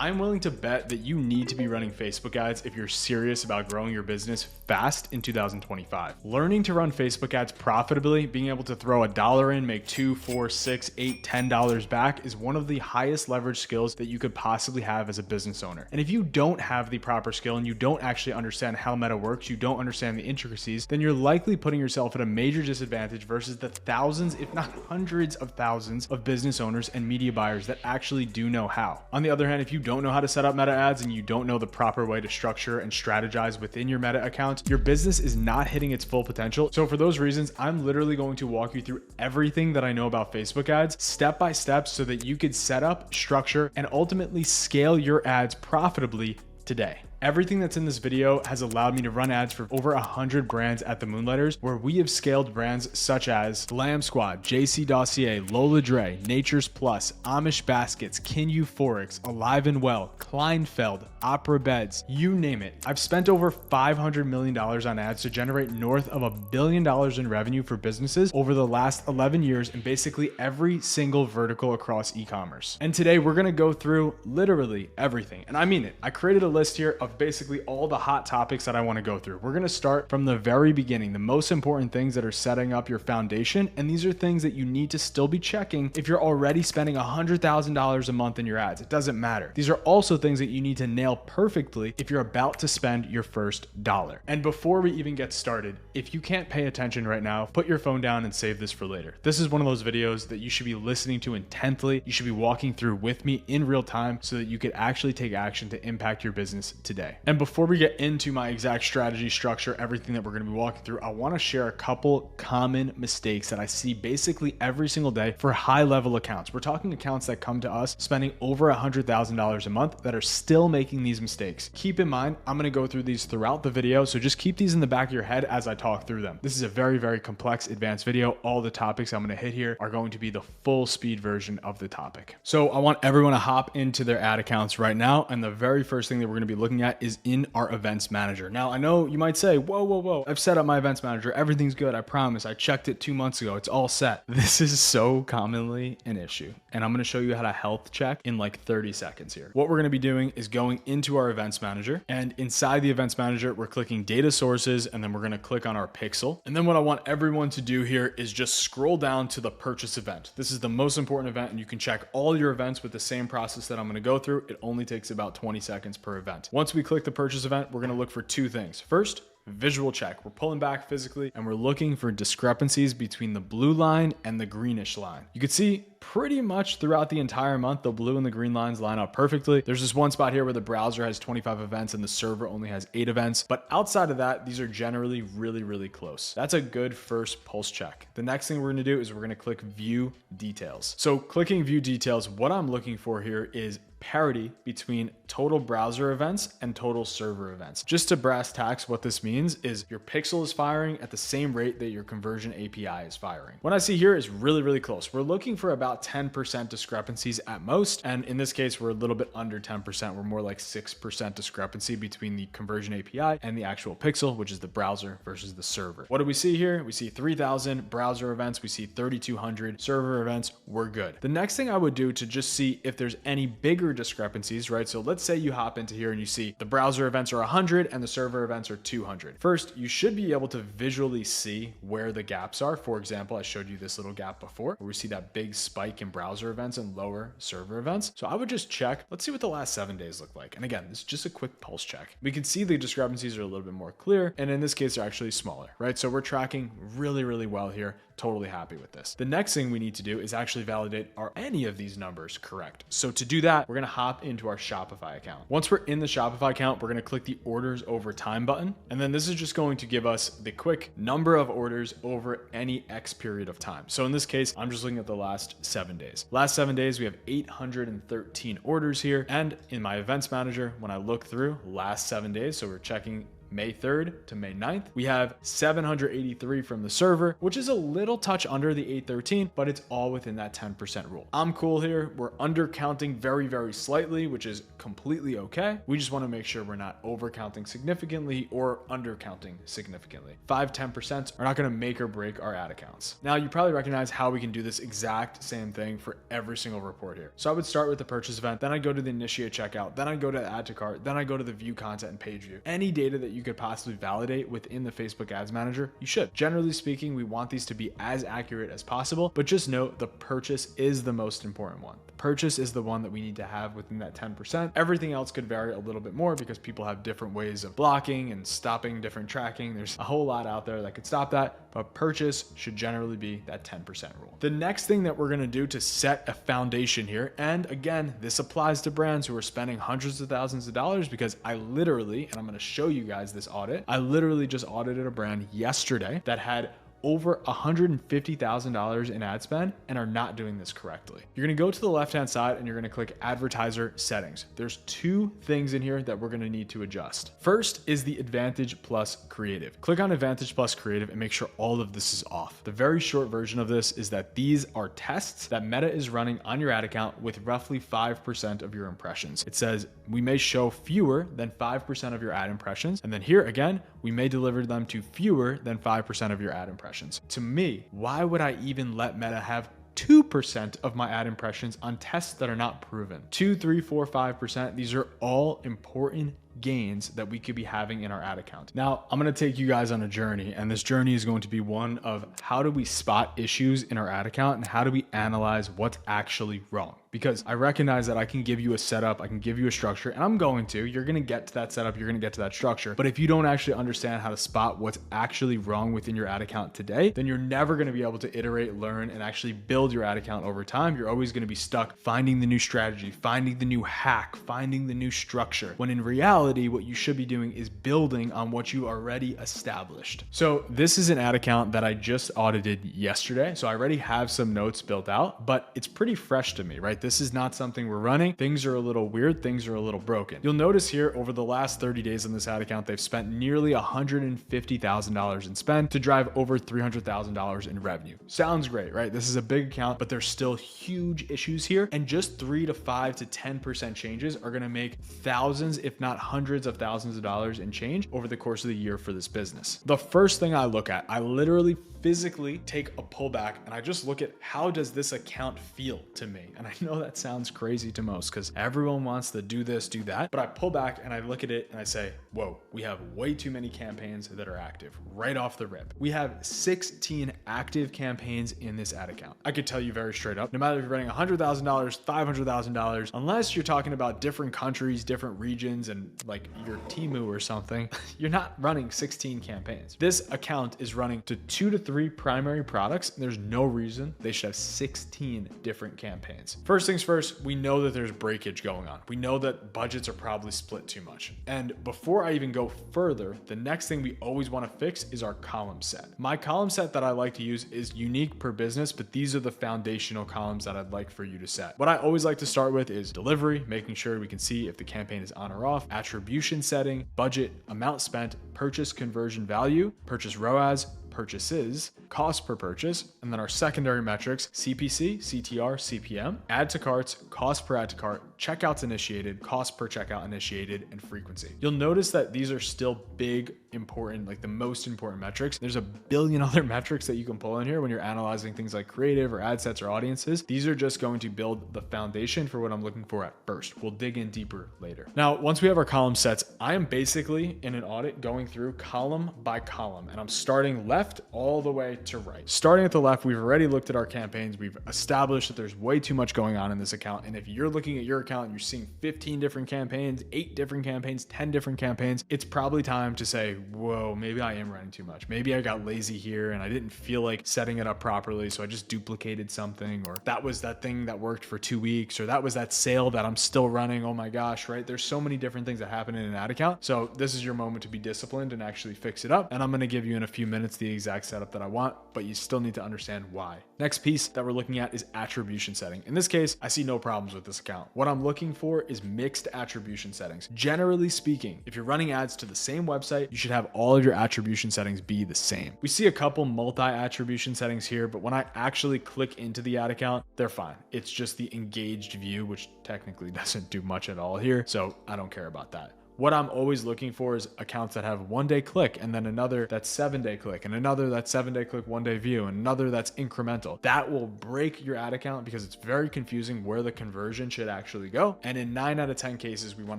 I'm willing to bet that you need to be running Facebook ads if you're serious about growing your business fast in 2025. Learning to run Facebook ads profitably, being able to throw $1 in, make $2, $4, $6, $8, $10 back is one of the highest leverage skills that you could possibly have as a business owner. And if you don't have the proper skill and you don't actually understand how Meta works, you don't understand the intricacies, then you're likely putting yourself at a major disadvantage versus the thousands, if not hundreds of thousands of business owners and media buyers that actually do know how. On the other hand, if you don't know how to set up Meta ads and you don't know the proper way to structure and strategize within your Meta account, your business is not hitting its full potential. So for those reasons, I'm literally going to walk you through everything that I know about Facebook ads step by step so that you could set up, structure, and ultimately scale your ads profitably today. Everything that's in this video has allowed me to run ads for over 100 brands at the Moonlighters, where we have scaled brands such as Glam Squad, JC Dossier, Lola Dre, Nature's Plus, Amish Baskets, Kin Euphorics, Alive and Well, Kleinfeld, Opera Beds, you name it. I've spent over $500 million on ads to generate north of $1 billion in revenue for businesses over the last 11 years in basically every single vertical across e-commerce. And today we're gonna go through literally everything. And I mean it. I created a list here of basically all the hot topics that I want to go through. We're going to start from the very beginning, the most important things that are setting up your foundation. And these are things that you need to still be checking if you're already spending $100,000 a month in your ads. It doesn't matter. These are also things that you need to nail perfectly if you're about to spend your first dollar. And before we even get started, if you can't pay attention right now, put your phone down and save this for later. This is one of those videos that you should be listening to intently. You should be walking through with me in real time so that you could actually take action to impact your business today. And before we get into my exact strategy, structure, everything that we're going to be walking through, I want to share a couple common mistakes that I see basically every single day for high level accounts. We're talking accounts that come to us spending over $100,000 a month that are still making these mistakes. Keep in mind, I'm going to go through these throughout the video, so just keep these in the back of your head as I talk through them. This is a very, very complex advanced video. All the topics I'm going to hit here are going to be the full speed version of the topic. So I want everyone to hop into their ad accounts right now. And the very first thing that we're going to be looking at is in our events manager. Now, I know you might say, whoa, I've set up my events manager. Everything's good. I promise. I checked it 2 months ago. It's all set. This is so commonly an issue. And I'm going to show you how to health check in like 30 seconds here. What we're going to be doing is going into our events manager, and inside the events manager, we're clicking data sources, and then we're going to click on our pixel. And then what I want everyone to do here is just scroll down to the purchase event. This is the most important event, and you can check all your events with the same process that I'm going to go through. It only takes about 20 seconds per event. Once we click the purchase event, we're going to look for two things. First, visual check. We're pulling back physically and we're looking for discrepancies between the blue line and the greenish line. You can see pretty much throughout the entire month, the blue and the green lines line up perfectly. There's this one spot here where the browser has 25 events and the server only has 8 events. But outside of that, these are generally really, really close. That's a good first pulse check. The next thing we're going to do is we're going to click view details. So clicking view details, what I'm looking for here is parity between total browser events and total server events. Just to brass tacks, what this means is your pixel is firing at the same rate that your conversion API is firing. What I see here is really, really close. We're looking for about 10% discrepancies at most. And in this case, we're a little bit under 10%. We're more like 6% discrepancy between the conversion API and the actual pixel, which is the browser versus the server. What do we see here? We see 3,000 browser events. We see 3,200 server events. We're good. The next thing I would do to just see if there's any bigger discrepancies, right? So let's say you hop into here and you see the browser events are 100 and the server events are 200. First, you should be able to visually see where the gaps are. For example, I showed you this little gap before where we see that big spike in browser events and lower server events. So I would just check, let's see what the last 7 days look like. And again, this is just a quick pulse check. We can see the discrepancies are a little bit more clear. And in this case, they're actually smaller, right? So we're tracking really, really well here. Totally happy with this. The next thing we need to do is actually validate, are any of these numbers correct? So to do that, we're going to hop into our Shopify account. Once we're in the Shopify account, we're going to click the orders over time button. And then this is just going to give us the quick number of orders over any X period of time. So in this case, I'm just looking at the last 7 days. Last 7 days, we have 813 orders here. And in my events manager, when I look through last 7 days, so we're checking May 3rd to May 9th, we have 783 from the server, which is a little touch under the 813, but it's all within that 10% rule. I'm cool here. We're undercounting very, very slightly, which is completely okay. We just want to make sure we're not overcounting significantly or undercounting significantly. 5-10% are not going to make or break our ad accounts. Now, you probably recognize how we can do this exact same thing for every single report here. So I would start with the purchase event, then I'd go to the initiate checkout, then I'd go to add to cart, then I'd go to the view content and page view. Any data that you could possibly validate within the Facebook Ads Manager, you should. Generally speaking, we want these to be as accurate as possible, but just note the purchase is the most important one. The purchase is the one that we need to have within that 10%. Everything else could vary a little bit more because people have different ways of blocking and stopping different tracking. There's a whole lot out there that could stop that, but purchase should generally be that 10% rule. The next thing that we're going to do to set a foundation here, and again, this applies to brands who are spending hundreds of thousands of dollars, because I literally, and I'm going to show you guys this audit, I literally just audited a brand yesterday that had over $150,000 in ad spend and are not doing this correctly. You're gonna go to the left-hand side and you're gonna click advertiser settings. There's two things in here that we're gonna need to adjust. First is the Advantage Plus Creative. Click on Advantage Plus Creative and make sure all of this is off. The very short version of this is that these are tests that Meta is running on your ad account with roughly 5% of your impressions. It says we may show fewer than 5% of your ad impressions. And then here again, we may deliver them to fewer than 5% of your ad impressions. To me, why would I even let Meta have 2% of my ad impressions on tests that are not proven? 2, 3, 4, 5%. These are all important gains that we could be having in our ad account. Now, I'm going to take you guys on a journey, and this journey is going to be one of how do we spot issues in our ad account and how do we analyze what's actually wrong? Because I recognize that I can give you a setup, I can give you a structure, and you're going to get to that setup, you're going to get to that structure. But if you don't actually understand how to spot what's actually wrong within your ad account today, then you're never going to be able to iterate, learn, and actually build your ad account over time. You're always going to be stuck finding the new strategy, finding the new hack, finding the new structure, when in reality, what you should be doing is building on what you already established. So this is an ad account that I just audited yesterday. So I already have some notes built out, but it's pretty fresh to me, right? This is not something we're running. Things are a little weird. Things are a little broken. You'll notice here over the last 30 days on this ad account, they've spent nearly $150,000 in spend to drive over $300,000 in revenue. Sounds great, right? This is a big account, but there's still huge issues here. And just 3 to 5 to 10% changes are going to make thousands, if not hundreds of thousands of dollars in change over the course of the year for this business. The first thing I look at, I literally physically take a pullback and I just look at how does this account feel to me? And I know that sounds crazy to most because everyone wants to do this, do that, but I pull back and I look at it and I say, whoa, we have way too many campaigns that are active right off the rip. We have 16 active campaigns in this ad account. I could tell you very straight up, no matter if you're running $100,000, $500,000, unless you're talking about different countries, different regions, and like your Temu or something, you're not running 16 campaigns. This account is running to 2 to 3 primary products, and there's no reason they should have 16 different campaigns. First things first, we know that there's breakage going on. We know that budgets are probably split too much. And before I even go further, the next thing we always want to fix is our column set. My column set that I like to use is unique per business, but these are the foundational columns that I'd like for you to set. What I always like to start with is delivery, making sure we can see if the campaign is on or off, attribution setting, budget, amount spent, purchase conversion value, purchase ROAS, purchases, cost per purchase, and then our secondary metrics, CPC, CTR, CPM, add to carts, cost per add to cart, checkouts initiated, cost per checkout initiated, and frequency. You'll notice that these are still big, important, like the most important metrics. There's a billion other metrics that you can pull in here when you're analyzing things like creative or ad sets or audiences. These are just going to build the foundation for what I'm looking for at first. We'll dig in deeper later. Now, once we have our column sets, I am basically in an audit going through column by column, and I'm starting left all the way to right. Starting at the left, we've already looked at our campaigns. We've established that there's way too much going on in this account. And if you're looking at your account and you're seeing 15 different campaigns, 8 different campaigns, 10 different campaigns, it's probably time to say, whoa, maybe I am running too much. Maybe I got lazy here and I didn't feel like setting it up properly, so I just duplicated something, or that was that thing that worked for 2 weeks, or that was that sale that I'm still running. Oh my gosh, right? There's so many different things that happen in an ad account. So this is your moment to be disciplined and actually fix it up. And I'm going to give you in a few minutes the exact setup that I want, but you still need to understand why. Next piece that we're looking at is attribution setting. In this case, I see no problems with this account. What I'm I'm looking for is mixed attribution settings. Generally speaking, if you're running ads to the same website, you should have all of your attribution settings be the same. We see a couple multi-attribution settings here, but when I actually click into the ad account, they're fine. It's just the engaged view, which technically doesn't do much at all here, so I don't care about that. What I'm always looking for is accounts that have 1 day click and then another that's 7 day click and another that's 7 day click, 1 day view, and another that's incremental. That will break your ad account because it's very confusing where the conversion should actually go. And in 9 out of 10 cases, we want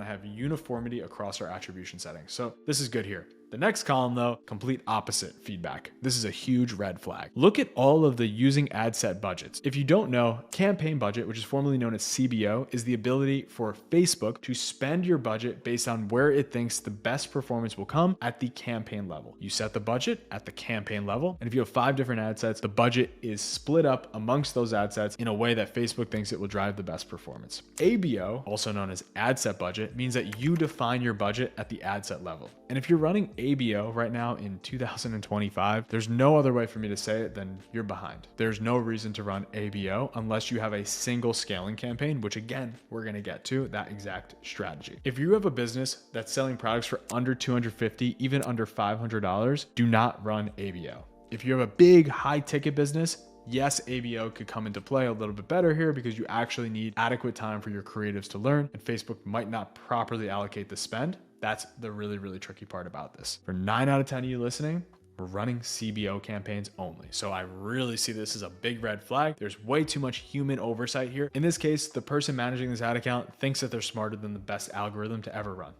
to have uniformity across our attribution settings. So this is good here. The next column though, complete opposite feedback. This is a huge red flag. Look at all of the using ad set budgets. If you don't know, campaign budget, which is formerly known as CBO, is the ability for Facebook to spend your budget based on where it thinks the best performance will come at the campaign level. You set the budget at the campaign level, and if you have 5 different ad sets, the budget is split up amongst those ad sets in a way that Facebook thinks it will drive the best performance. ABO, also known as ad set budget, means that you define your budget at the ad set level. And if you're running ABO right now in 2025, there's no other way for me to say it than you're behind. There's no reason to run ABO unless you have a single scaling campaign, which again, we're going to get to that exact strategy. If you have a business that's selling products for under $250, even under $500, do not run ABO. If you have a big high ticket business, yes, ABO could come into play a little bit better here because you actually need adequate time for your creatives to learn, and Facebook might not properly allocate the spend. That's the really, really tricky part about this. For 9 out of 10 of you listening, we're running CBO campaigns only. So I really see this as a big red flag. There's way too much human oversight here. In this case, the person managing this ad account thinks that they're smarter than the best algorithm to ever run.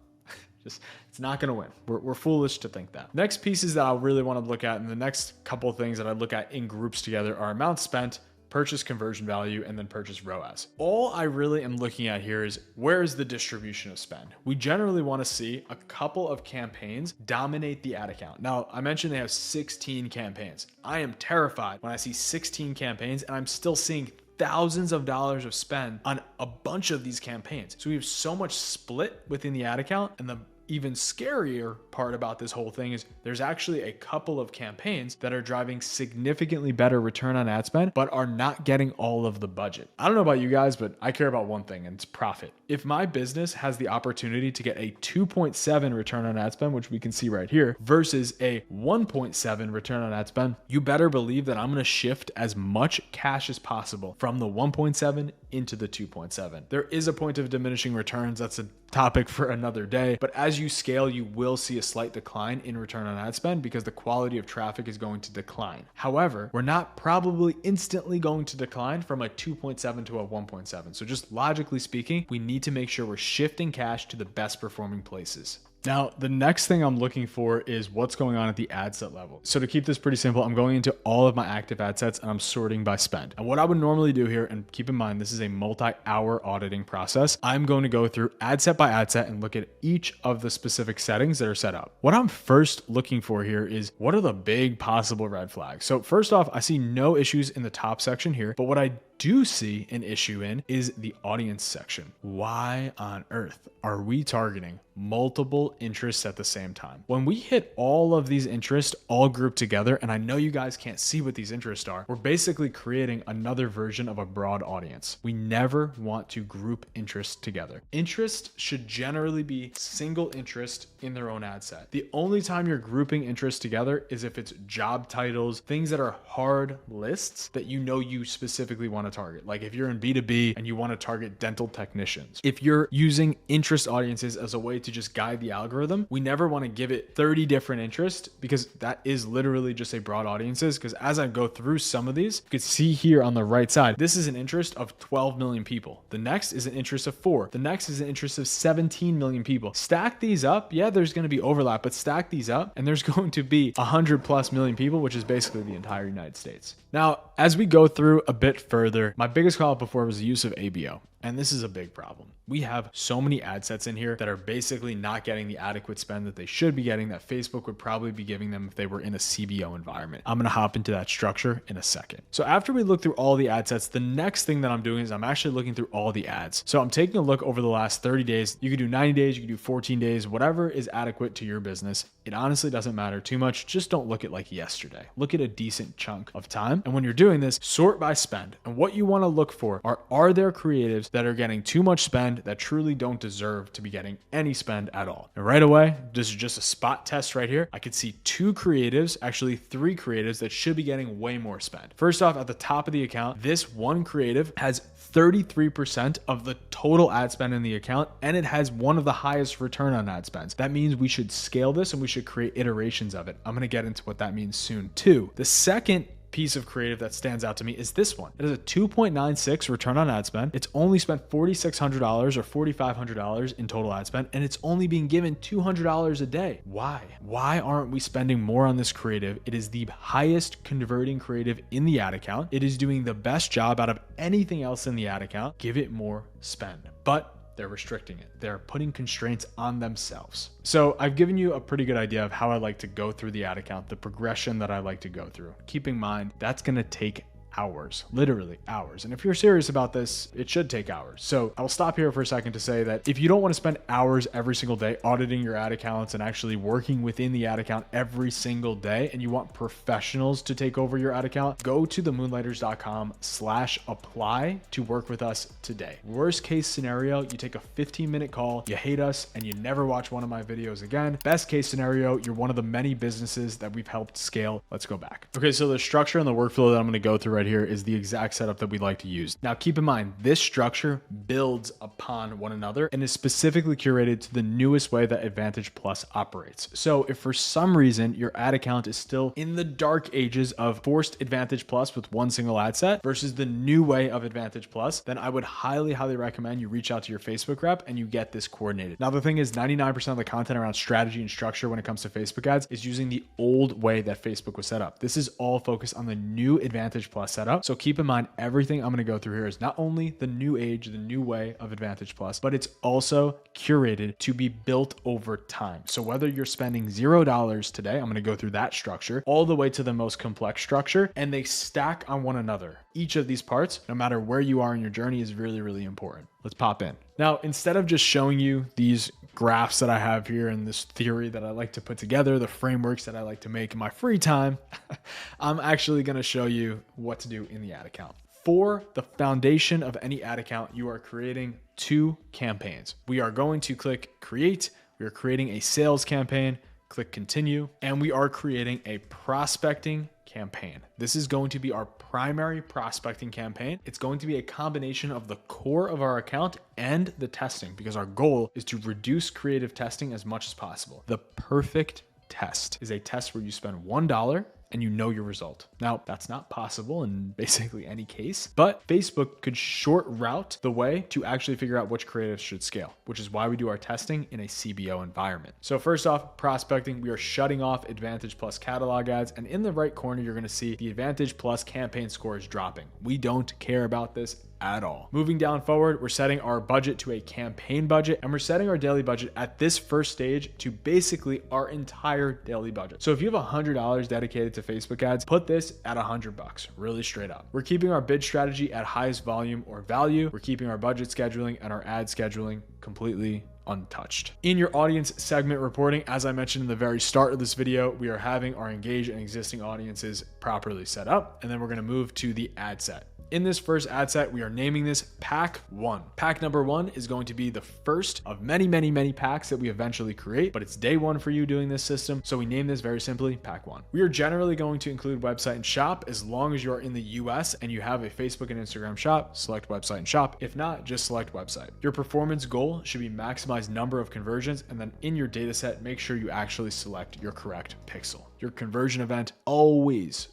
It's not going to win. We're foolish to think that. Next pieces that I really want to look at, and the next couple of things that I look at in groups together are amount spent, purchase conversion value, and then purchase ROAS. All I really am looking at here is where is the distribution of spend? We generally want to see a couple of campaigns dominate the ad account. Now, I mentioned they have 16 campaigns. I am terrified when I see 16 campaigns and I'm still seeing thousands of dollars of spend on a bunch of these campaigns. So we have so much split within the ad account, and the even scarier part about this whole thing is there's actually a couple of campaigns that are driving significantly better return on ad spend, but are not getting all of the budget. I don't know about you guys, but I care about one thing, and it's profit. If my business has the opportunity to get a 2.7 return on ad spend, which we can see right here, versus a 1.7 return on ad spend, you better believe that I'm going to shift as much cash as possible from the 1.7 into the 2.7. There is a point of diminishing returns. That's a topic for another day. But as you scale, you will see a slight decline in return on ad spend because the quality of traffic is going to decline. However, we're not probably instantly going to decline from a 2.7 to a 1.7. So just logically speaking, we need to make sure we're shifting cash to the best performing places. Now, the next thing I'm looking for is what's going on at the ad set level. So to keep this pretty simple, I'm going into all of my active ad sets and I'm sorting by spend. And what I would normally do here, and keep in mind, this is a multi-hour auditing process, I'm going to go through ad set by ad set and look at each of the specific settings that are set up. What I'm first looking for here is what are the big possible red flags? So first off, I see no issues in the top section here, but what I do see an issue in is the audience section. Why on earth are we targeting multiple interests at the same time? When we hit all of these interests all grouped together, and I know you guys can't see what these interests are, we're basically creating another version of a broad audience. We never want to group interests together. Interest should generally be single interest in their own ad set. The only time you're grouping interests together is if it's job titles, things that are hard lists that you know you specifically want to target. Like if you're in B2B and you want to target dental technicians. If you're using interest audiences as a way to just guide the algorithm, we never want to give it 30 different interests because that is literally just a broad audiences. Because as I go through some of these, you can see here on the right side, this is an interest of 12 million people. The next is an interest of 4. The next is an interest of 17 million people. Stack these up. Yeah, there's going to be overlap, but stack these up and there's going to be 100+ million people, which is basically the entire United States. Now, as we go through a bit further, my biggest call out before was the use of ABO. And this is a big problem. We have so many ad sets in here that are basically not getting the adequate spend that they should be getting, that Facebook would probably be giving them if they were in a CBO environment. I'm going to hop into that structure in a second. So after we look through all the ad sets, the next thing that I'm doing is I'm actually looking through all the ads. So I'm taking a look over the last 30 days. You could do 90 days, you could do 14 days, whatever is adequate to your business. It honestly doesn't matter too much. Just don't look at like yesterday. Look at a decent chunk of time. And when you're doing this, sort by spend. And what you want to look for are there creatives that are getting too much spend that truly don't deserve to be getting any spend at all. And right away, this is just a spot test right here. I could see 2 creatives, actually 3 creatives that should be getting way more spend. First off, at the top of the account, this one creative has 33% of the total ad spend in the account, and it has one of the highest return on ad spends. That means we should scale this and we should create iterations of it. I'm going to get into what that means soon too. The second piece of creative that stands out to me is this one. It has a 2.96 return on ad spend. It's only spent $4,600 or $4,500 in total ad spend, and it's only being given $200 a day. Why? Why aren't we spending more on this creative? It is the highest converting creative in the ad account. It is doing the best job out of anything else in the ad account. Give it more spend. But they're restricting it. They're putting constraints on themselves. So I've given you a pretty good idea of how I like to go through the ad account, the progression that I like to go through. Keep in mind, that's going to take hours, literally hours. And if you're serious about this, it should take hours. So I'll stop here for a second to say that if you don't want to spend hours every single day auditing your ad accounts and actually working within the ad account every single day, and you want professionals to take over your ad account, go to themoonlighters.com/apply to work with us today. Worst case scenario, you take a 15-minute call, you hate us, and you never watch one of my videos again. Best case scenario, you're one of the many businesses that we've helped scale. Let's go back. Okay, so the structure and the workflow that I'm going to go through right here is the exact setup that we like to use. Now, keep in mind, this structure builds upon one another and is specifically curated to the newest way that Advantage Plus operates. So if for some reason your ad account is still in the dark ages of forced Advantage Plus with one single ad set versus the new way of Advantage Plus, then I would highly recommend you reach out to your Facebook rep and you get this coordinated. Now, the thing is, 99% of the content around strategy and structure when it comes to Facebook ads is using the old way that Facebook was set up. This is all focused on the new Advantage Plus setup. So keep in mind, everything I'm going to go through here is not only the new age, the new way of Advantage Plus, but it's also curated to be built over time. So whether you're spending $0 today, I'm going to go through that structure all the way to the most complex structure, and they stack on one another. Each of these parts, no matter where you are in your journey, is really important. Let's pop in. Now, instead of just showing you these graphs that I have here and this theory that I like to put together, the frameworks that I like to make in my free time, I'm actually going to show you what to do in the ad account. For the foundation of any ad account, you are creating 2 campaigns. We are going to click create. We are creating a sales campaign, click continue, and we are creating a prospecting campaign. This is going to be our primary prospecting campaign. It's going to be a combination of the core of our account and the testing, because our goal is to reduce creative testing as much as possible. The perfect test is a test where you spend $1 and you know your result. Now, that's not possible in basically any case, but Facebook could short route the way to actually figure out which creatives should scale, which is why we do our testing in a CBO environment. So first off, prospecting, we are shutting off Advantage Plus catalog ads, and in the right corner, you're gonna see the Advantage Plus campaign score is dropping. We don't care about this at all. Moving down forward, we're setting our budget to a campaign budget, and we're setting our daily budget at this first stage to basically our entire daily budget. So if you have $100 dedicated to Facebook ads, put this at $100, really straight up. We're keeping our bid strategy at highest volume or value. We're keeping our budget scheduling and our ad scheduling completely untouched. In your audience segment reporting, as I mentioned in the very start of this video, we are having our engaged and existing audiences properly set up, and then we're going to move to the ad set. In this first ad set, we are naming this Pack 1. Pack number 1 is going to be the first of many packs that we eventually create, but it's day 1 for you doing this system, so we name this very simply Pack 1. We are generally going to include website and shop as long as you are in the US and you have a Facebook and Instagram shop, select website and shop. If not, just select website. Your performance goal should be maximize number of conversions, and then in your data set, make sure you actually select your correct pixel. Your conversion event always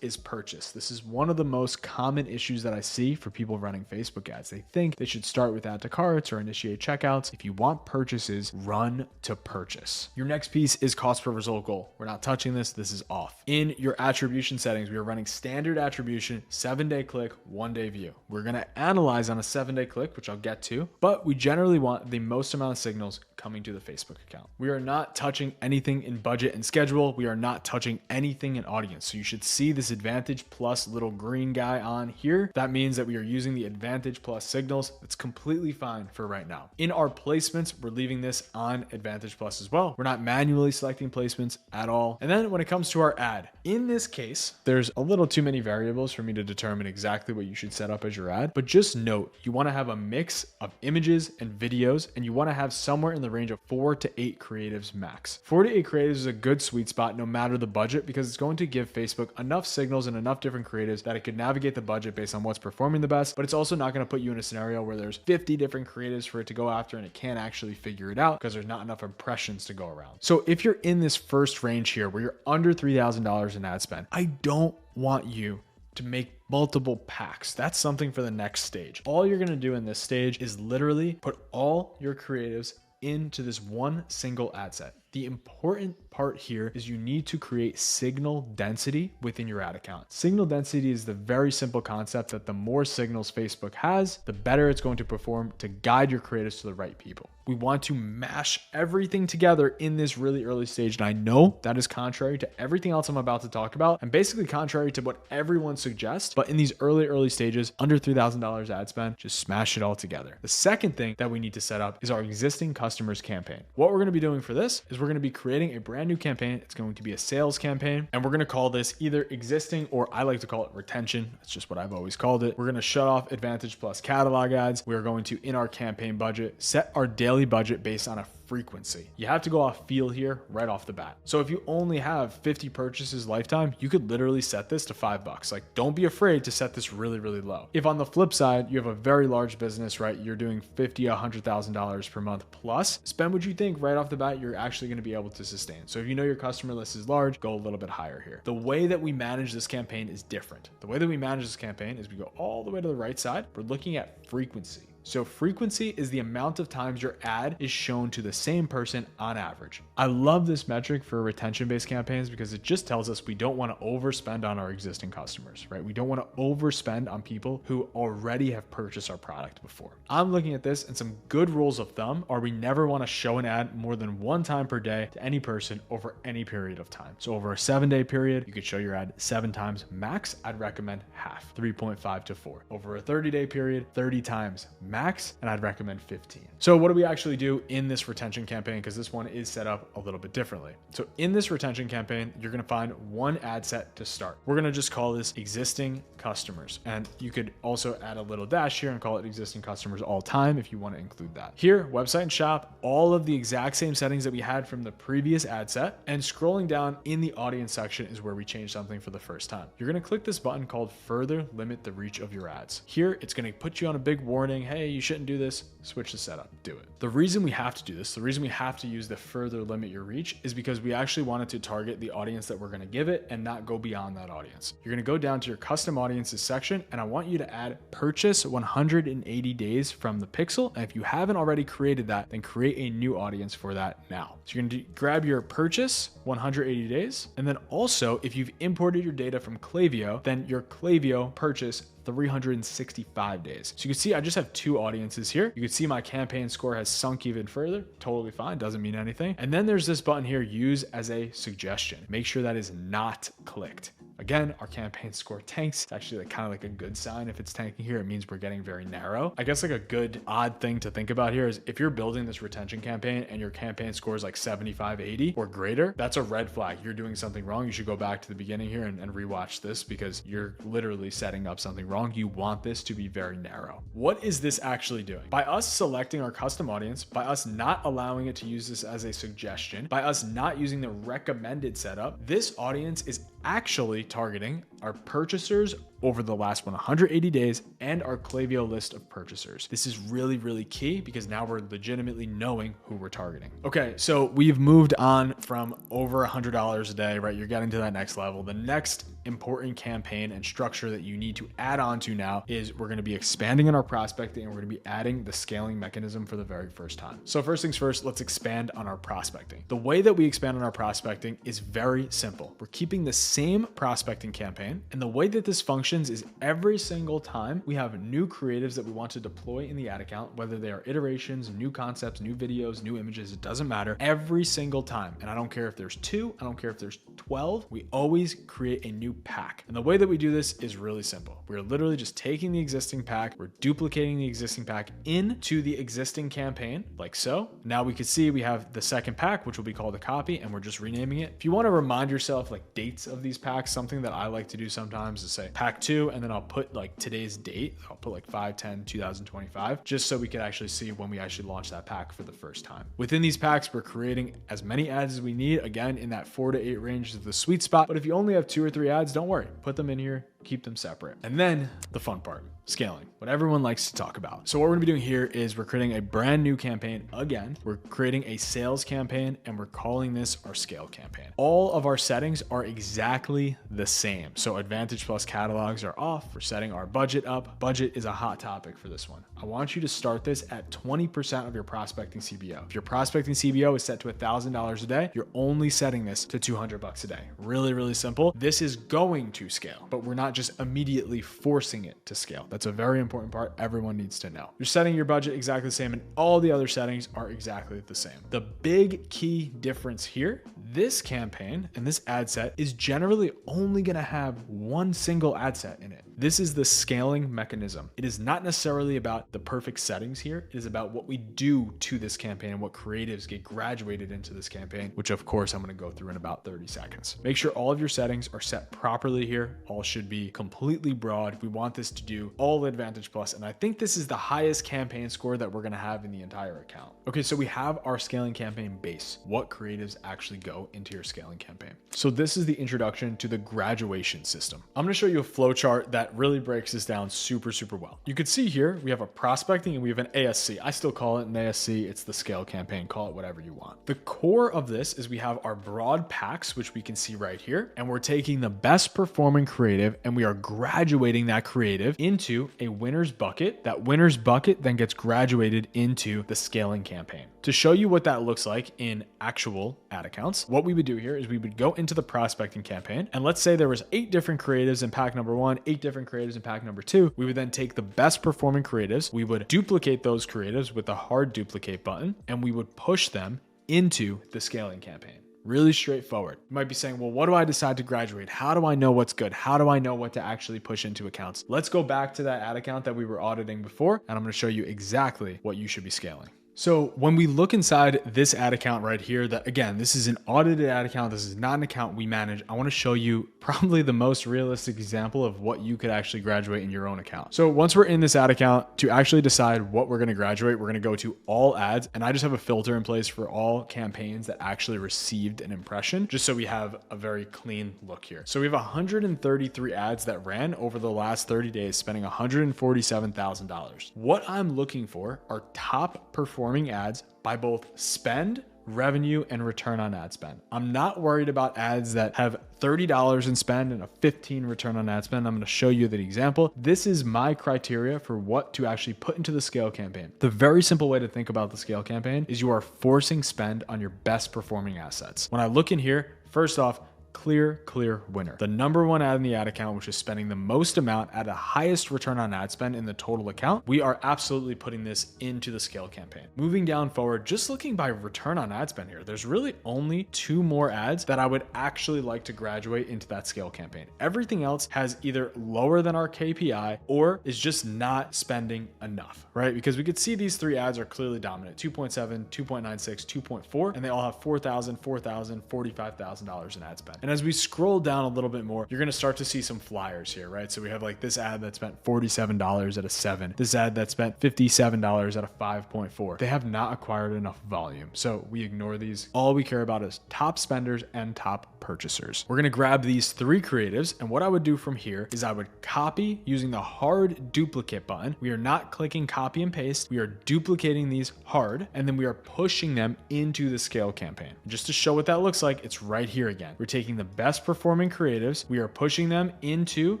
is purchase. This is one of the most common issues that I see for people running Facebook ads. They think they should start with add to carts or initiate checkouts. If you want purchases, run to purchase. Your next piece is cost per result goal. We're not touching this. This is off. In your attribution settings, we are running standard attribution, 7-day click, 1-day view. We're going to analyze on a 7-day click, which I'll get to, but we generally want the most amount of signals coming to the Facebook account. We are not touching anything in budget and schedule. We are not touching anything in audience. So you should see this Advantage Plus little green guy on here. That means that we are using the Advantage Plus signals. It's completely fine for right now. In our placements, we're leaving this on Advantage Plus as well. We're not manually selecting placements at all. And then when it comes to our ad, in this case, there's a little too many variables for me to determine exactly what you should set up as your ad. But just note, you want to have a mix of images and videos, and you want to have somewhere in the range of 4 to 8 creatives max. 4 to 8 creatives is a good sweet spot no matter the budget, because it's going to give Facebook enough signals and enough different creatives that it could navigate the budget based on what's performing the best. But it's also not going to put you in a scenario where there's 50 different creatives for it to go after and it can't actually figure it out because there's not enough impressions to go around. So if you're in this first range here where you're under $3,000 in ad spend, I don't want you to make multiple packs. That's something for the next stage. All you're going to do in this stage is literally put all your creatives into this one single ad set. The important part here is you need to create signal density within your ad account. Signal density is the very simple concept that the more signals Facebook has, the better it's going to perform to guide your creatives to the right people. We want to mash everything together in this really early stage. And I know that is contrary to everything else I'm about to talk about, and basically contrary to what everyone suggests. But in these early stages, under $3,000 ad spend, just smash it all together. The second thing that we need to set up is our existing customers campaign. What we're going to be doing for this is we're going to be creating a brand new campaign. It's going to be a sales campaign, and we're going to call this either existing, or I like to call it retention. That's just what I've always called it. We're going to shut off Advantage Plus catalog ads. We're going to, in our campaign budget, set our daily budget based on a frequency. You have to go off feel here right off the bat. So if you only have 50 purchases lifetime, you could literally set this to $5. Like, don't be afraid to set this really, really low. If on the flip side, you have a very large business, right? You're doing $50,000, $100,000 per month plus, spend what you think right off the bat you're actually going to be able to sustain. So if you know your customer list is large, go a little bit higher here. The way that we manage this campaign is different. The way that we manage this campaign is we go all the way to the right side. We're looking at frequency. So frequency is the amount of times your ad is shown to the same person on average. I love this metric for retention-based campaigns because it just tells us we don't want to overspend on our existing customers, right? We don't want to overspend on people who already have purchased our product before. I'm looking at this, and some good rules of thumb are we never want to show an ad more than 1 time per day to any person over any period of time. So over a 7-day period, you could show your ad 7 times max. I'd recommend half, 3.5 to 4. Over a 30-day period, 30 times max, and I'd recommend 15. So what do we actually do in this retention campaign? Because this one is set up a little bit differently. So in this retention campaign, you're going to find one ad set to start. We're going to just call this existing customers. And you could also add a little dash here and call it existing customers all time if you want to include that. Here, website and shop, all of the exact same settings that we had from the previous ad set. And scrolling down in the audience section is where we change something for the first time. You're going to click this button called further limit the reach of your ads. Here, it's going to put you on a big warning. Hey, you shouldn't do this. Switch the setup, do it. The reason we have to do this, the reason we have to use the further limit your reach is because we actually wanted to target the audience that we're going to give it and not go beyond that audience. You're going to go down to your custom audiences section, and I want you to add purchase 180 days from the pixel. And if you haven't already created that, then create a new audience for that now. So you're going to grab your purchase 180 days. And then also, if you've imported your data from Klaviyo, then your Klaviyo purchase 365 days. So you can see I just have 2 audiences here. You can see my campaign score has sunk even further. Totally fine, doesn't mean anything. And then there's this button here, use as a suggestion. Make sure that is not clicked. Again, our campaign score tanks. It's actually kind of like a good sign. If it's tanking here, it means we're getting very narrow. I guess like a good odd thing to think about here is if you're building this retention campaign and your campaign score is like 75, 80 or greater, that's a red flag. You're doing something wrong. You should go back to the beginning here and rewatch this because you're literally setting up something wrong. You want this to be very narrow. What is this actually doing? By us selecting our custom audience, by us not allowing it to use this as a suggestion, by us not using the recommended setup, this audience is actually targeting our purchasers over the last 180 days and our Klaviyo list of purchasers. This is really, really key because now we're legitimately knowing who we're targeting. Okay, so we've moved on from over $100 a day, right? You're getting to that next level. The next important campaign and structure that you need to add on to now is we're going to be expanding in our prospecting, and we're going to be adding the scaling mechanism for the very first time. So first things first, let's expand on our prospecting. The way that we expand on our prospecting is very simple. We're keeping the same prospecting campaign, and the way that this functions is every single time we have new creatives that we want to deploy in the ad account, whether they are iterations, new concepts, new videos, new images, it doesn't matter. Every single time, and I don't care if there's 2, I don't care if there's 12, we always create a new pack. And the way that we do this is really simple. We're literally just taking the existing pack, we're duplicating the existing pack into the existing campaign, like so. Now we can see we have the second pack, which will be called a copy, and we're just renaming it. If you want to remind yourself like dates of these packs, something that I like to do sometimes is say pack 2, and then I'll put like today's date. I'll put like 5/10/2025, just so we can actually see when we actually launch that pack for the first time. Within these packs, we're creating as many ads as we need. Again, in that 4 to 8 range is the sweet spot. But if you only have 2 or 3 ads, don't worry, put them in here, keep them separate. And then the fun part, scaling, what everyone likes to talk about. So what we're gonna be doing here is we're creating a brand new campaign. Again, we're creating a sales campaign, and we're calling this our scale campaign. All of our settings are exactly the same. So Advantage Plus catalogs are off. We're setting our budget up. Budget is a hot topic for this one. I want you to start this at 20% of your prospecting CBO. If your prospecting CBO is set to $1,000 a day, you're only setting this to $200 a day. Really, really simple. This is going to scale, but we're not just immediately forcing it to scale. That's a very important part everyone needs to know. You're setting your budget exactly the same, and all the other settings are exactly the same. The big key difference here, this campaign and this ad set is generally only going to have one single ad set in it. This is the scaling mechanism. It is not necessarily about the perfect settings here. It is about what we do to this campaign and what creatives get graduated into this campaign, which of course I'm going to go through in about 30 seconds. Make sure all of your settings are set properly here. All should be completely broad. We want this to do all Advantage Plus, and I think this is the highest campaign score that we're going to have in the entire account. Okay, so we have our scaling campaign base. What creatives actually go into your scaling campaign? So this is the introduction to the graduation system. I'm going to show you a flow chart that really breaks this down super well. You can see here we have a prospecting and we have an ASC. I still call it an ASC. It's the scale campaign. Call it whatever you want. The core of this is we have our broad packs, which we can see right here, and we're taking the best performing creative and we are graduating that creative into a winner's bucket. That winner's bucket then gets graduated into the scaling campaign. To show you what that looks like in actual ad accounts, what we would do here is we would go into the prospecting campaign, and let's say there was 8 different creatives in pack number 1, 8 different creatives in pack number 2. We would then take the best performing creatives, we would duplicate those creatives with the hard duplicate button, and we would push them into the scaling campaign. Really straightforward. You might be saying, well, what do I decide to graduate? How do I know what's good? How do I know what to actually push into accounts? Let's go back to that ad account that we were auditing before, and I'm going to show you exactly what you should be scaling. So when we look inside this ad account right here, that again, this is an audited ad account. This is not an account we manage. I want to show you probably the most realistic example of what you could actually graduate in your own account. So once we're in this ad account, to actually decide what we're going to graduate, we're going to go to all ads. And I just have a filter in place for all campaigns that actually received an impression, just so we have a very clean look here. So we have 133 ads that ran over the last 30 days, spending $147,000. What I'm looking for are top performing ads by both spend, revenue, and return on ad spend. I'm not worried about ads that have $30 in spend and a 15 return on ad spend. I'm going to show you the example. This is my criteria for what to actually put into the scale campaign. The very simple way to think about the scale campaign is you are forcing spend on your best performing assets. When I look in here, first off, clear winner. The number 1 ad in the ad account, which is spending the most amount at the highest return on ad spend in the total account. We are absolutely putting this into the scale campaign. Moving down forward, just looking by return on ad spend here, there's really only 2 more ads that I would actually like to graduate into that scale campaign. Everything else has either lower than our KPI or is just not spending enough, right? Because we could see these 3 ads are clearly dominant, 2.7, 2.96, 2.4, and they all have $4,000, $4,000, $45,000 in ad spend. And as we scroll down a little bit more, you're going to start to see some flyers here, right? So we have like this ad that spent $47 at a 7, this ad that spent $57 at a 5.4. They have not acquired enough volume. So we ignore these. All we care about is top spenders and top purchasers. We're going to grab these 3 creatives. And what I would do from here is I would copy using the hard duplicate button. We are not clicking copy and paste. We are duplicating these hard, and then we are pushing them into the scale campaign. Just to show what that looks like, it's right here again. We're taking taking the best performing creatives, we are pushing them into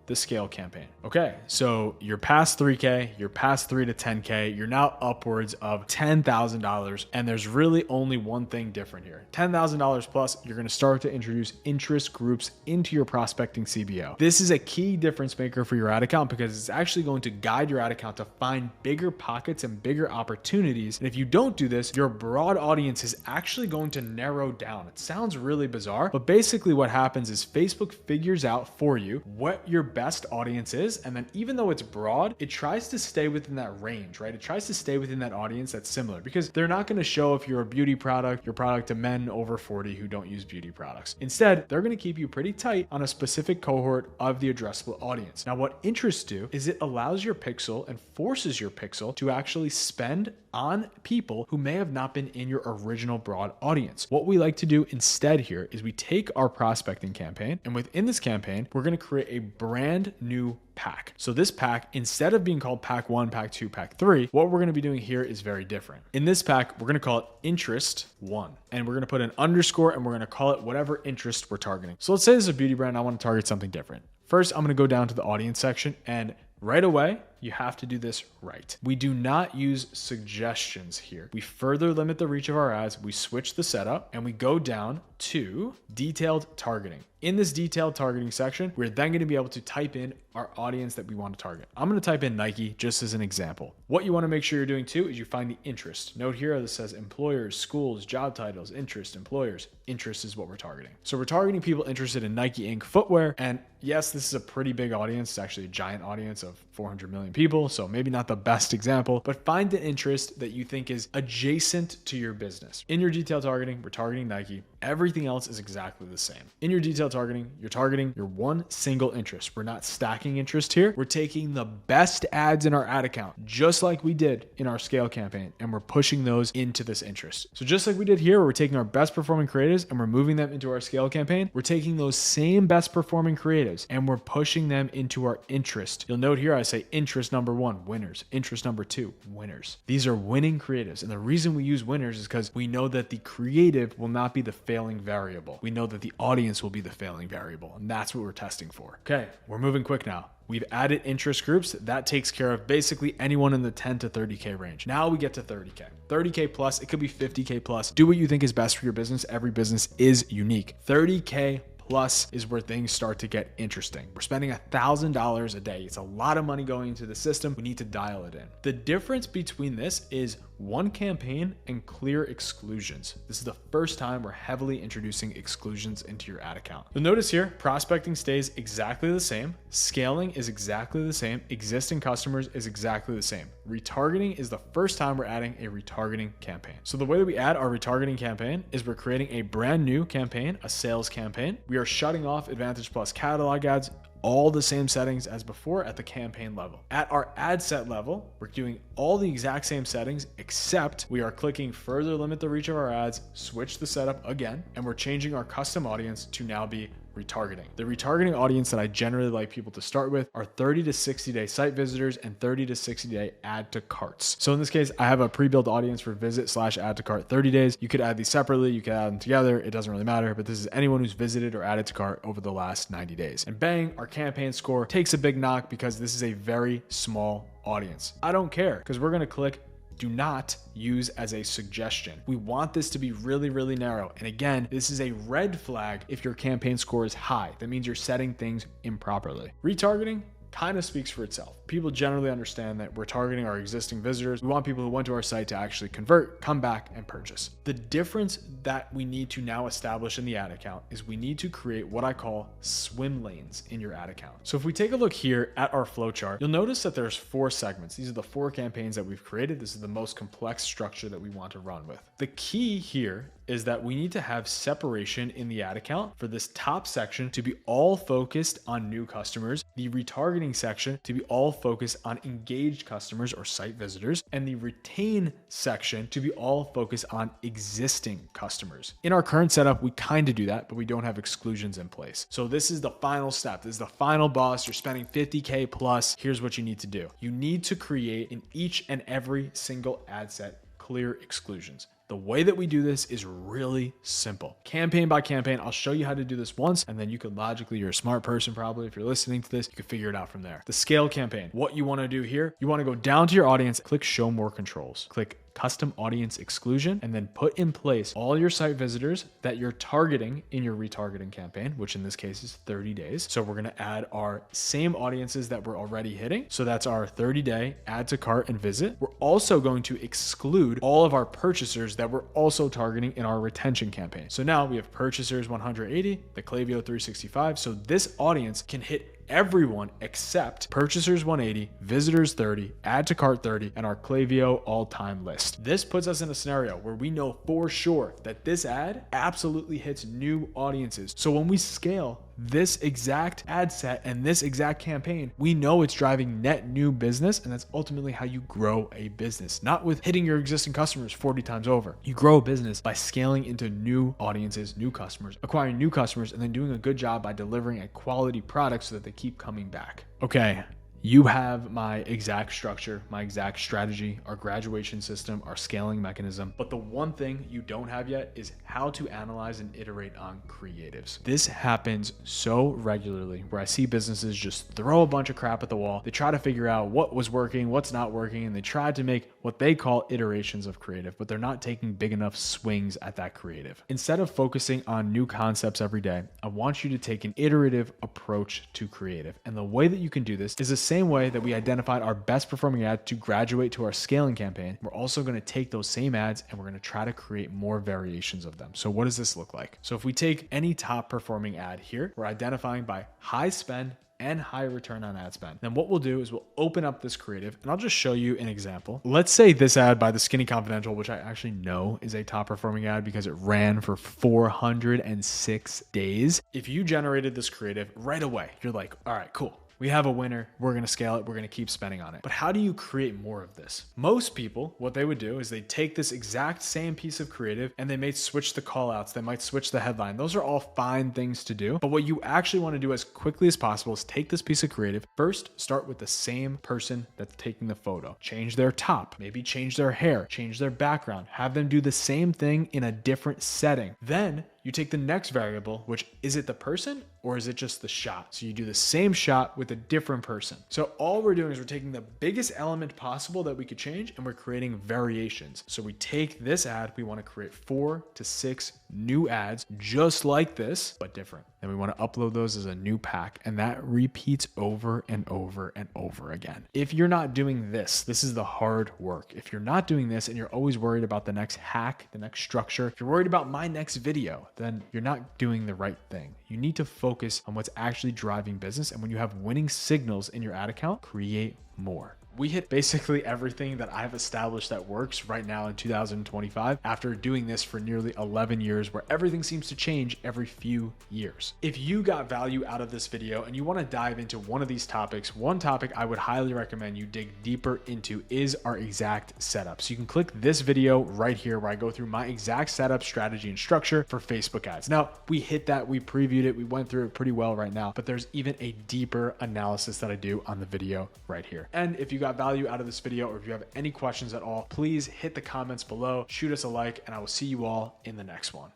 the scale campaign. Okay, so you're past 3K, you're past 3 to 10K, you're now upwards of $10,000. And there's really only one thing different here. $10,000 plus, you're gonna start to introduce interest groups into your prospecting CBO. This is a key difference maker for your ad account because it's actually going to guide your ad account to find bigger pockets and bigger opportunities. And if you don't do this, your broad audience is actually going to narrow down. It sounds really bizarre, but basically what happens is Facebook figures out for you what your best audience is. And then even though it's broad, it tries to stay within that range, right? It tries to stay within that audience that's similar because they're not going to show if you're a beauty product, your product to men over 40 who don't use beauty products. Instead, they're going to keep you pretty tight on a specific cohort of the addressable audience. Now, what interests do is it allows your pixel and forces your pixel to actually spend on people who may have not been in your original broad audience. What we like to do instead here is we take our prospecting campaign, and within this campaign, we're going to create a brand new pack. So this pack, instead of being called pack 1, pack 2, pack 3, what we're going to be doing here is very different. In this pack, we're going to call it interest 1, and we're going to put an underscore and we're going to call it whatever interest we're targeting. So let's say this is a beauty brand. I want to target something different. First, I'm going to go down to the audience section, and right away, you have to do this right. We do not use suggestions here. We further limit the reach of our ads. We switch the setup and we go down to detailed targeting. In this detailed targeting section, we're then going to be able to type in our audience that we want to target. I'm going to type in Nike just as an example. What you want to make sure you're doing too is you find the interest. Note here that says employers, schools, job titles, interest, employers. Interest is what we're targeting. So we're targeting people interested in Nike Inc. footwear. And yes, this is a pretty big audience. It's actually a giant audience of 400 million people. So maybe not the best example, but find an interest that you think is adjacent to your business. In your detailed targeting, we're targeting Nike. Everything else is exactly the same. In your detailed targeting, you're targeting your one single interest. We're not stacking interest here. We're taking the best ads in our ad account, just like we did in our scale campaign, and we're pushing those into this interest. So just like we did here, we're taking our best performing creatives and we're moving them into our scale campaign. We're taking those same best performing creatives and we're pushing them into our interest. You'll note here, I say interest number 1, winners. Interest number 2, winners. These are winning creatives. And the reason we use winners is because we know that the creative will not be the failing variable. We know that the audience will be the failing variable. And that's what we're testing for. Okay, we're moving quick now. We've added interest groups. That takes care of basically anyone in the 10 to 30K range. Now we get to 30K. 30K plus, it could be 50K plus. Do what you think is best for your business. Every business is unique. 30K plus is where things start to get interesting. We're spending $1,000 a day. It's a lot of money going into the system. We need to dial it in. The difference between this is one campaign and clear exclusions. This is the first time we're heavily introducing exclusions into your ad account. You'll notice here, prospecting stays exactly the same. Scaling is exactly the same. Existing customers is exactly the same. Retargeting is the first time we're adding a retargeting campaign. So the way that we add our retargeting campaign is we're creating a brand new campaign, a sales campaign. We are shutting off Advantage Plus catalog ads, all the same settings as before at the campaign level. At our ad set level, we're doing all the exact same settings, except we are clicking further limit the reach of our ads, switch the setup again, and we're changing our custom audience to now be retargeting. The retargeting audience that I generally like people to start with are 30 to 60 day site visitors and 30 to 60 day add to carts. So in this case, I have a pre-built audience for visit/add to cart 30 days. You could add these separately, you could add them together. It doesn't really matter, but this is anyone who's visited or added to cart over the last 90 days. And bang, our campaign score takes a big knock because this is a very small audience. I don't care because we're going to click do not use as a suggestion. We want this to be really, really narrow. And again, this is a red flag if your campaign score is high. That means you're setting things improperly. Retargeting kind of speaks for itself. People generally understand that we're targeting our existing visitors. We want people who went to our site to actually convert, come back, and purchase. The difference that we need to now establish in the ad account is we need to create what I call swim lanes in your ad account. So if we take a look here at our flowchart, you'll notice that there's 4 segments. These are the 4 campaigns that we've created. This is the most complex structure that we want to run with. The key here is that we need to have separation in the ad account for this top section to be all focused on new customers, the retargeting section to be all focused on engaged customers or site visitors, and the retain section to be all focused on existing customers. In our current setup, we kind of do that, but we don't have exclusions in place. So this is the final step. This is the final boss. You're spending 50K plus. Here's what you need to do. You need to create in each and every single ad set clear exclusions. The The way that we do this is really simple. Campaign by campaign, I'll show you how to do this once, and then you could logically, you're a smart person probably, if you're listening to this, you can figure it out from there. The scale campaign, what you want to do here, you want to go down to your audience, click show more controls, click custom audience exclusion, and then put in place all your site visitors that you're targeting in your retargeting campaign, which in this case is 30 days. So we're going to add our same audiences that we're already hitting. So that's our 30-day add to cart and visit. We're also going to exclude all of our purchasers that we're also targeting in our retention campaign. So now we have purchasers 180, the Klaviyo 365. So this audience can hit everyone except purchasers 180, visitors 30, add to cart 30, and our Klaviyo all-time list. This puts us in a scenario where we know for sure that this ad absolutely hits new audiences. So when we scale this exact ad set and this exact campaign, we know it's driving net new business, and that's ultimately how you grow a business. Not with hitting your existing customers 40 times over. You grow a business by scaling into new audiences, new customers, acquiring new customers, and then doing a good job by delivering a quality product so that they keep coming back. Okay. You have my exact structure, my exact strategy, our graduation system, our scaling mechanism. But the one thing you don't have yet is how to analyze and iterate on creatives. This happens so regularly where I see businesses just throw a bunch of crap at the wall. They try to figure out what was working, what's not working, and they try to make what they call iterations of creative, but they're not taking big enough swings at that creative. Instead of focusing on new concepts every day, I want you to take an iterative approach to creative. And the way that you can do this is the same way that we identified our best performing ad to graduate to our scaling campaign. We're also going to take those same ads and we're going to try to create more variations of them. So what does this look like? So if we take any top performing ad here, we're identifying by high spend and high return on ad spend. Then what we'll do is we'll open up this creative and I'll just show you an example. Let's say this ad by the Skinny Confidential, which I actually know is a top performing ad because it ran for 406 days. If you generated this creative right away, you're like, all right, cool. We have a winner. We're going to scale it. We're going to keep spending on it. But how do you create more of this? Most people, what they would do is they take this exact same piece of creative and they might switch the call outs. They might switch the headline. Those are all fine things to do. But what you actually want to do as quickly as possible is take this piece of creative. First, start with the same person that's taking the photo. Change their top, maybe change their hair, change their background, have them do the same thing in a different setting. Then you take the next variable, which is it the person or is it just the shot? So you do the same shot with a different person. So all we're doing is we're taking the biggest element possible that we could change and we're creating variations. So we take this ad, we want to create 4 to 6 new ads just like this, but different. Then we want to upload those as a new pack, and that repeats over and over and over again. If you're not doing this, this is the hard work. If you're not doing this and you're always worried about the next hack, the next structure, if you're worried about my next video, then you're not doing the right thing. You need to focus on what's actually driving business. And when you have winning signals in your ad account, create more. We hit basically everything that I've established that works right now in 2025 after doing this for nearly 11 years where everything seems to change every few years. If you got value out of this video and you want to dive into one of these topics, one topic I would highly recommend you dig deeper into is our exact setup. So you can click this video right here where I go through my exact setup, strategy, and structure for Facebook ads. Now, we hit that, we previewed it, we went through it pretty well right now, but there's even a deeper analysis that I do on the video right here. And if you got value out of this video or if you have any questions at all, please hit the comments below, shoot us a like, and I will see you all in the next one.